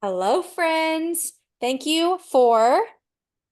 Hello, friends. Thank you for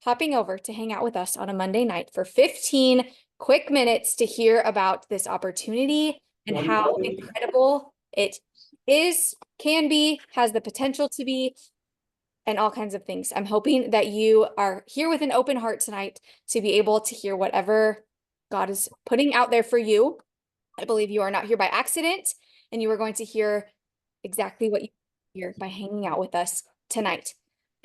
hopping over to hang out with us on a Monday night for 15 quick minutes to hear about this opportunity and how incredible it is, can be, has the potential to be, and all kinds of things. I'm hoping that you are here with an open heart tonight to be able to hear whatever God is putting out there for you. I believe you are not here by accident, and you are going to hear exactly what you hear by hanging out with us tonight.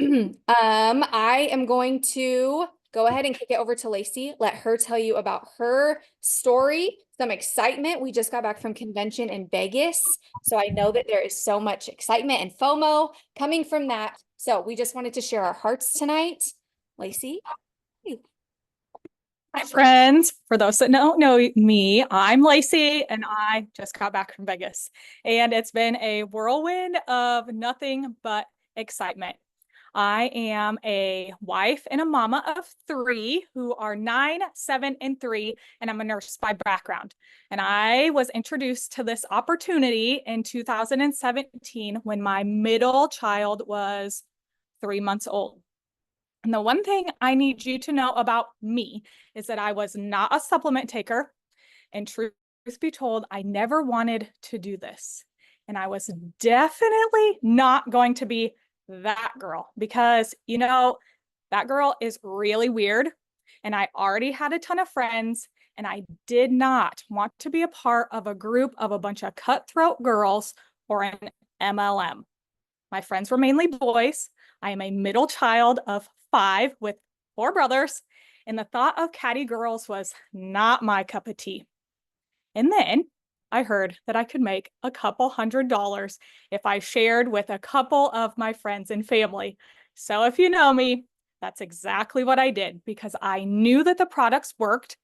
I am going to go ahead and kick it over to Lacey. Let her tell you about her story, some excitement. We just got back from convention in Vegas, so I know that there is so much excitement and FOMO coming from that. So we just wanted to share our hearts tonight. Lacey? Hi, friends. For those that don't know me, I'm Lacey, and I just got back from Vegas. And it's been a whirlwind of nothing but excitement. I am a wife and a mama of three who are 9, 7, and 3, and I'm a nurse by background. And I was introduced to this opportunity in 2017 when my middle child was 3 months old. And the one thing I need you to know about me is that I was not a supplement taker. And truth be told, I never wanted to do this. And I was definitely not going to be that girl because, that girl is really weird. And I already had a ton of friends. And I did not want to be a part of a group of a bunch of cutthroat girls or an MLM. My friends were mainly boys. I am a middle child of 5 with 4 brothers, and the thought of catty girls was not my cup of tea. And then I heard that I could make a couple $100 if I shared with a couple of my friends and family. So if you know me, that's exactly what I did because I knew that the products worked.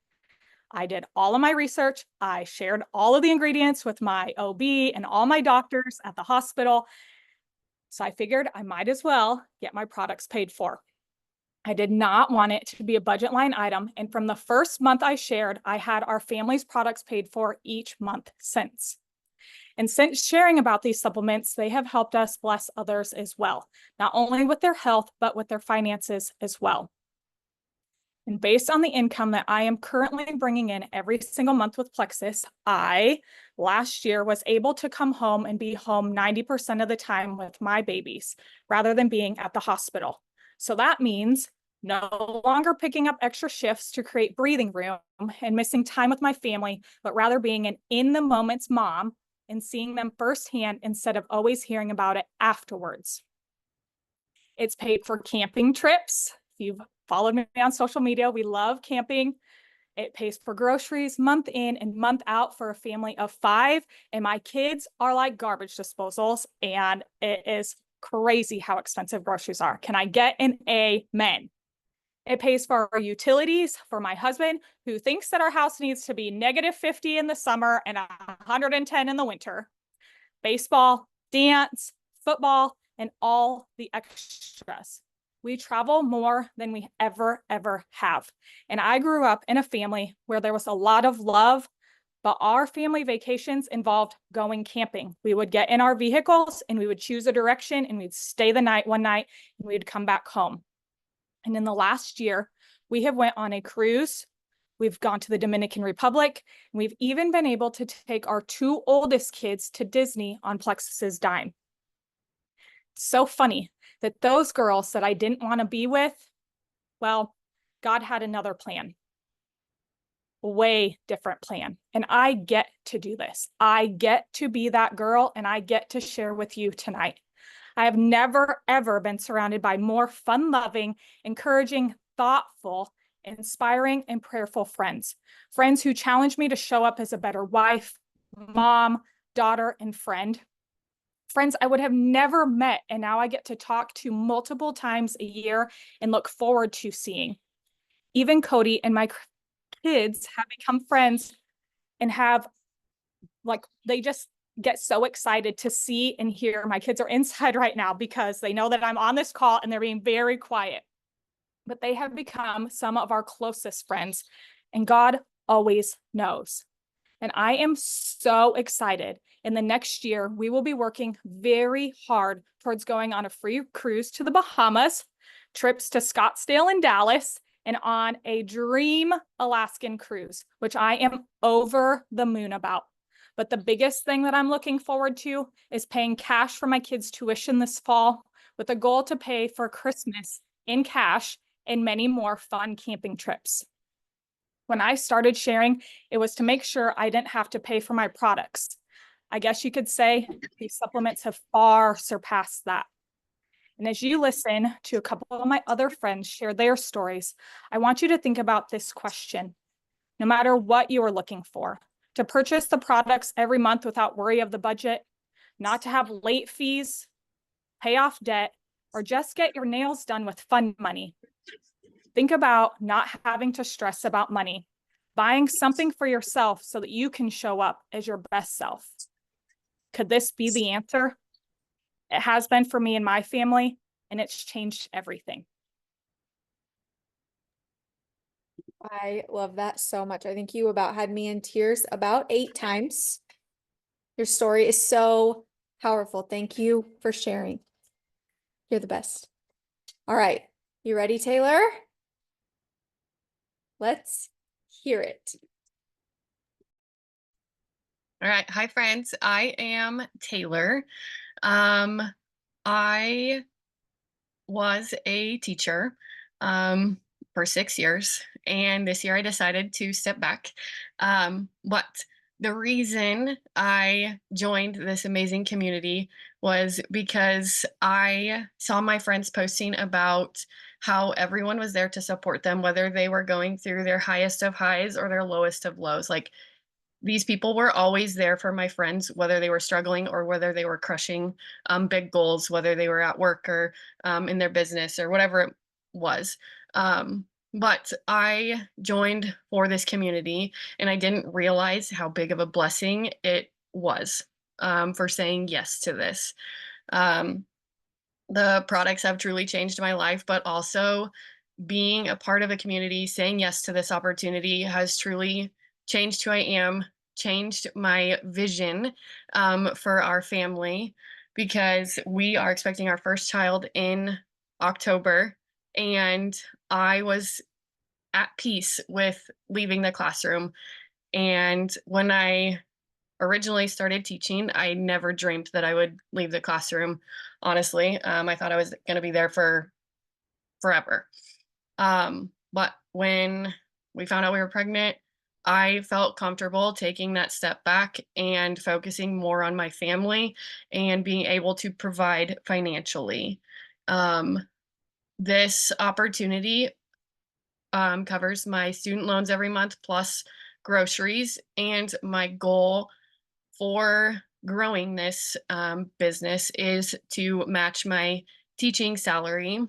I did all of my research. I shared all of the ingredients with my OB and all my doctors at the hospital. So I figured I might as well get my products paid for. I did not want it to be a budget line item. And from the first month I shared, I had our family's products paid for each month since. And since sharing about these supplements, they have helped us bless others as well, not only with their health, but with their finances as well. And based on the income that I am currently bringing in every single month with Plexus, I last year was able to come home and be home 90% of the time with my babies rather than being at the hospital. So that means no longer picking up extra shifts to create breathing room and missing time with my family, but rather being an in the moment's mom and seeing them firsthand instead of always hearing about it afterwards. It's paid for camping trips. If you've followed me on social media, we love camping. It pays for groceries month in and month out for a family of 5. And my kids are like garbage disposals. And it is crazy how expensive groceries are. Can I get an amen? It pays for our utilities for my husband, who thinks that our house needs to be -50 in the summer and 110 in the winter. Baseball, dance, football, and all the extras. We travel more than we ever have. And I grew up in a family where there was a lot of love, but our family vacations involved going camping. We would get in our vehicles and we would choose a direction and we'd stay the night one night and we'd come back home. And in the last year, we have went on a cruise. We've gone to the Dominican Republic. And we've even been able to take our 2 oldest kids to Disney on Plexus's dime. So funny that those girls that I didn't want to be with, well, God had another plan, a way different plan. And I get to do this. I get to be that girl and I get to share with you tonight. I have never, ever been surrounded by more fun-loving, encouraging, thoughtful, inspiring, and prayerful friends. Friends who challenge me to show up as a better wife, mom, daughter, and friend. Friends I would have never met, and now I get to talk to multiple times a year and look forward to seeing. Even Cody and my kids have become friends and have, they just get so excited to see and hear. My kids are inside right now because they know that I'm on this call and they're being very quiet. But they have become some of our closest friends, and God always knows. And I am so excited. In the next year, we will be working very hard towards going on a free cruise to the Bahamas, trips to Scottsdale and Dallas, and on a dream Alaskan cruise, which I am over the moon about. But the biggest thing that I'm looking forward to is paying cash for my kids' tuition this fall, with a goal to pay for Christmas in cash and many more fun camping trips. When I started sharing, it was to make sure I didn't have to pay for my products. I guess you could say these supplements have far surpassed that. And as you listen to a couple of my other friends share their stories, I want you to think about this question. No matter what you are looking for, to purchase the products every month without worry of the budget, not to have late fees, pay off debt, or just get your nails done with fun money. Think about not having to stress about money, buying something for yourself so that you can show up as your best self. Could this be the answer? It has been for me and my family, and it's changed everything. I love that so much. I think you about had me in tears about 8 times. Your story is so powerful. Thank you for sharing. You're the best. All right. You ready, Taylor? Let's hear it. All right. Hi, friends. I am Taylor. I was a teacher for 6 years, and this year I decided to step back. But the reason I joined this amazing community was because I saw my friends posting about how everyone was there to support them, whether they were going through their highest of highs or their lowest of lows. Like, these people were always there for my friends, whether they were struggling or whether they were crushing big goals, whether they were at work or in their business or whatever it was. But I joined for this community, and I didn't realize how big of a blessing it was for saying yes to this. The products have truly changed my life, but also being a part of a community, saying yes to this opportunity has truly changed who I am, changed my vision for our family, because we are expecting our first child in October, and I was at peace with leaving the classroom. And when I originally started teaching, I never dreamed that I would leave the classroom, honestly. I thought I was going to be there for forever. But when we found out we were pregnant, I felt comfortable taking that step back and focusing more on my family and being able to provide financially. This opportunity covers my student loans every month plus groceries, and my goal for growing this business is to match my teaching salary,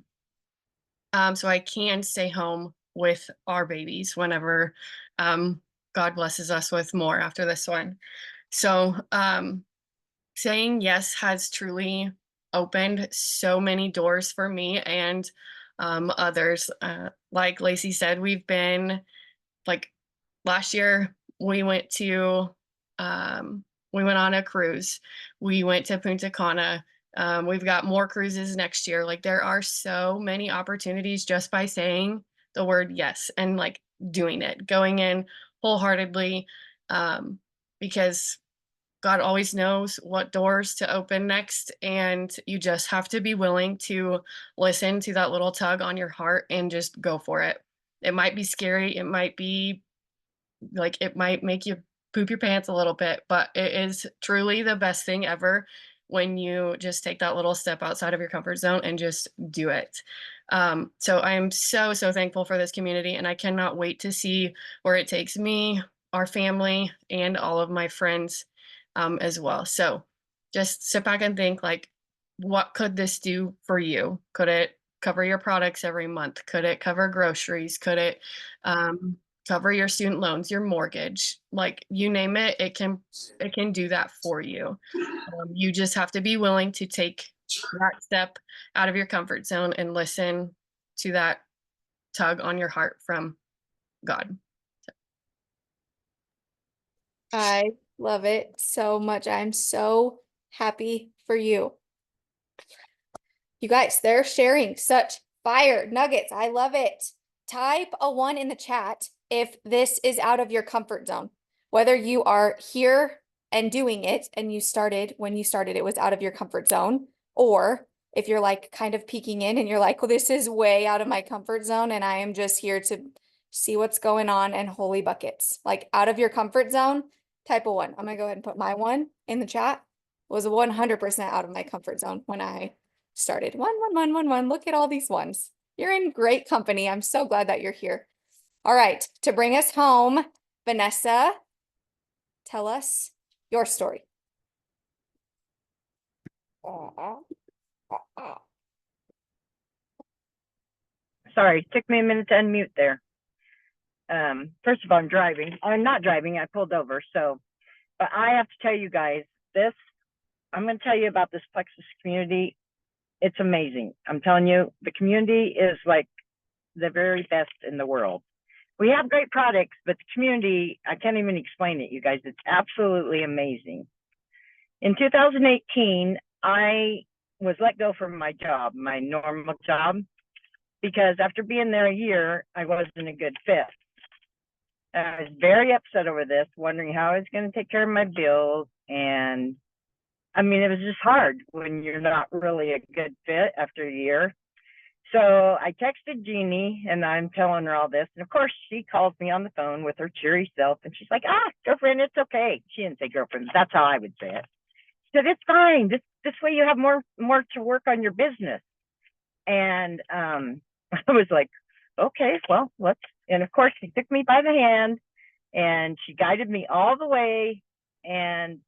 so I can stay home with our babies whenever God blesses us with more after this one. So saying yes has truly opened so many doors for me and others. Like Lacey said, we've been, like, last year we went on a cruise. We went to Punta Cana. We've got more cruises next year. Like, there are so many opportunities just by saying the word yes and like doing it, going in wholeheartedly, because God always knows what doors to open next, and you just have to be willing to listen to that little tug on your heart and just go for it. It might be scary. It might be like, it might make you poop your pants a little bit, but it is truly the best thing ever when you just take that little step outside of your comfort zone and just do it. So I am so, so thankful for this community, and I cannot wait to see where it takes me, our family, and all of my friends as well. So just sit back and think, like, what could this do for you? Could it cover your products every month? Could it cover groceries? Could it cover your student loans, your mortgage? Like, you name it, it can do that for you. You just have to be willing to take that step out of your comfort zone and listen to that tug on your heart from God. I love it so much. I'm so happy for you. You guys, they're sharing such fire nuggets. I love it. Type a 1 in the chat if this is out of your comfort zone. Whether you are here and doing it and you started when you started, it was out of your comfort zone, or if you're like kind of peeking in and you're like, well, this is way out of my comfort zone and I am just here to see what's going on and holy buckets. Like out of your comfort zone, type a 1. I'm gonna go ahead and put my 1 in the chat. Was 100% out of my comfort zone when I started. 1, 1, 1, 1, 1. Look at all these ones. You're in great company. I'm so glad that you're here. All right, to bring us home, Vanessa, tell us your story. Sorry, took me a minute to unmute there. First of all, I'm driving. I'm not driving. I pulled over. So, but I have to tell you guys this. I'm going to tell you about this Plexus community. It's amazing. I'm telling you, the community is like the very best in the world. We have great products, but the community, I can't even explain it, you guys. It's absolutely amazing. In 2018, I was let go from my job, my normal job, because after being there a year, I wasn't a good fit. I was very upset over this, wondering how I was going to take care of my bills. And I mean, it was just hard when you're not really a good fit after a year. So I texted Jeannie and I'm telling her all this. And of course, she calls me on the phone with her cheery self. And she's like, girlfriend, it's okay. She didn't say girlfriend. That's how I would say it. She said, it's fine. This way you have more to work on your business. And I was like, okay, well, let's. And of course, she took me by the hand and she guided me all the way. And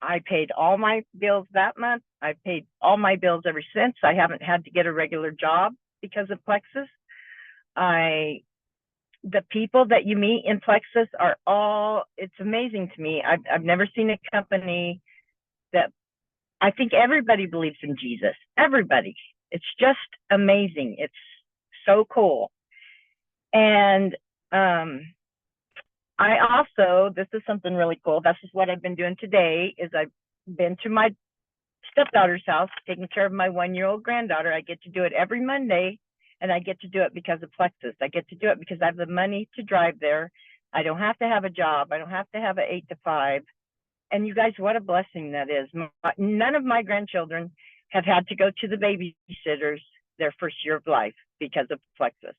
I paid all my bills that month. I've paid all my bills ever since. I haven't had to get a regular job because of Plexus. The people that you meet in Plexus are all, it's amazing to me. I've never seen a company that, I think everybody believes in Jesus. Everybody. It's just amazing. It's so cool. And I also, this is something really cool. This is what I've been doing today is I've been to my stepdaughter's house, taking care of my 1-year-old granddaughter. I get to do it every Monday, and I get to do it because of Plexus. I get to do it because I have the money to drive there. I don't have to have a job. I don't have to have an 8 to 5. And you guys, what a blessing that is. None of my grandchildren have had to go to the babysitters their first year of life because of Plexus.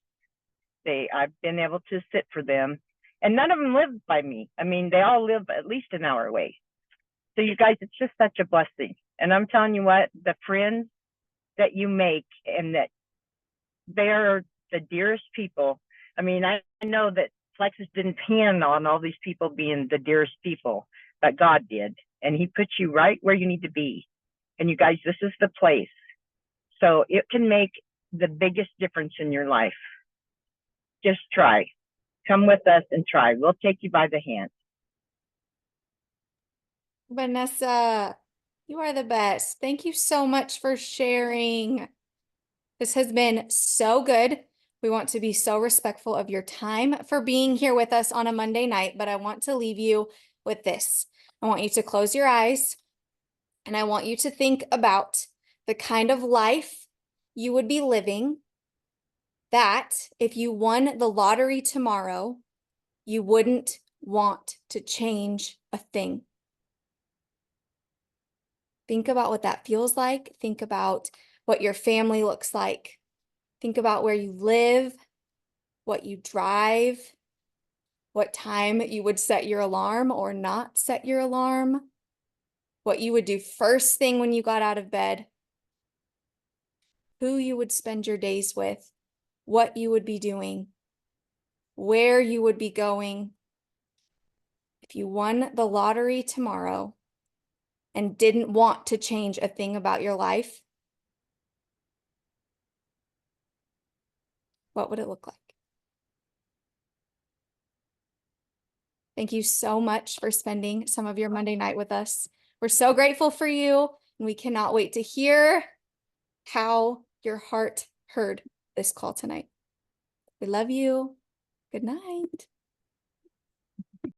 I've been able to sit for them. And none of them live by me. I mean, they all live at least an hour away. So you guys, it's just such a blessing. And I'm telling you what, the friends that you make and that they're the dearest people. I mean, I know that Plexus didn't plan on all these people being the dearest people, but God did. And he put you right where you need to be. And you guys, this is the place. So it can make the biggest difference in your life. Just try. Come with us and try. We'll take you by the hand. Vanessa, you are the best. Thank you so much for sharing. This has been so good. We want to be so respectful of your time for being here with us on a Monday night, but I want to leave you with this. I want you to close your eyes and I want you to think about the kind of life you would be living that if you won the lottery tomorrow, you wouldn't want to change a thing. Think about what that feels like. Think about what your family looks like. Think about where you live, what you drive, what time you would set your alarm or not set your alarm, what you would do first thing when you got out of bed, who you would spend your days with, what you would be doing, where you would be going. If you won the lottery tomorrow and didn't want to change a thing about your life, what would it look like? Thank you so much for spending some of your Monday night with us. We're so grateful for you, and we cannot wait to hear how your heart heard this call tonight. We love you. Good night.